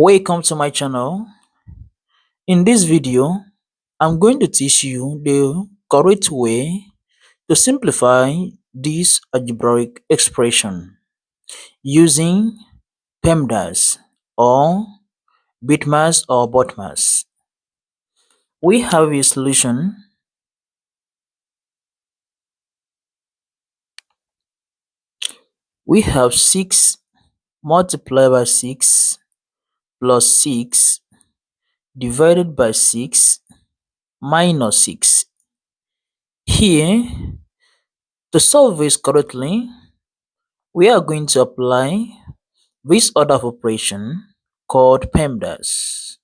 Welcome to my channel. In this video, I'm going to teach you the correct way to simplify this algebraic expression using PEMDAS or BIDMAS or BODMAS. We have a solution. We have 6 multiplied by 6 plus 6 divided by 6 minus 6. Here, to solve this correctly, we are going to apply this order of operation called PEMDAS.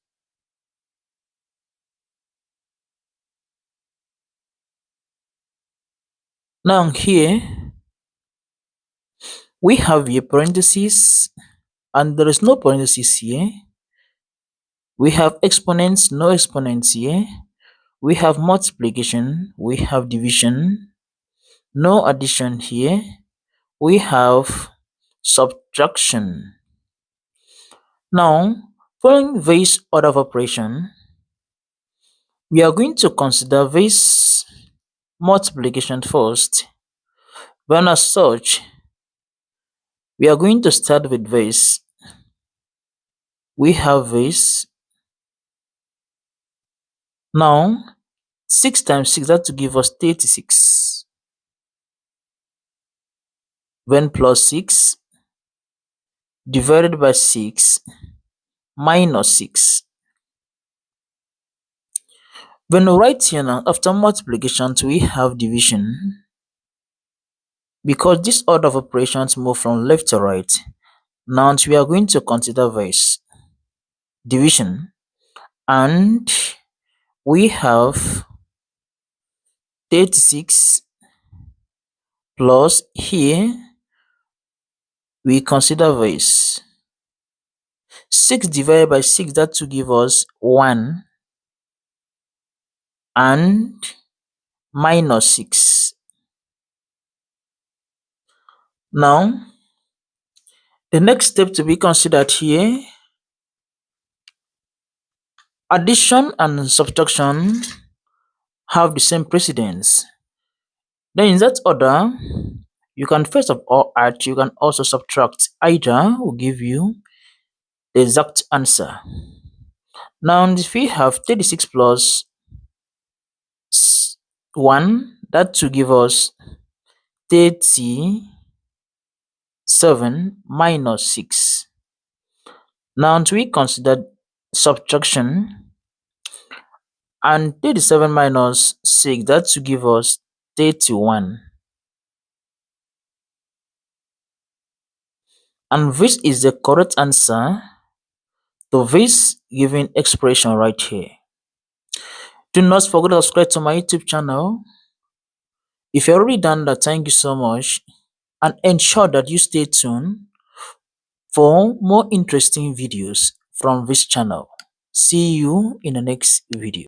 Now here, we have a parenthesis and there is no parenthesis here. We have exponents, no exponents here. We have multiplication, we have division, no addition here. We have subtraction. Now, following this order of operation, we are going to consider this multiplication first. Then as such, we are going to start with this. We have this. Now, 6 times 6, that to give us 36. Then plus 6 divided by 6 minus 6. When we write here now, after multiplication, we have division. Because this order of operations move from left to right, now we are going to consider this division, and we have 36 plus here we consider this 6 divided by 6, that to give us 1 and minus 6. Now the next step to be considered here, addition and subtraction have the same precedence. Then in that order, you can first of all add, you can also subtract. Either will give you the exact answer. Now if we have 36 plus 1, that to give us 37 minus 6. Now we consider subtraction, and 37 minus 6, that to give us 31. And this is the correct answer to this given expression right here. Do not forget to subscribe to my YouTube channel. If you've already done that, thank you so much, and ensure that you stay tuned for more interesting videos from this channel. See you in the next video.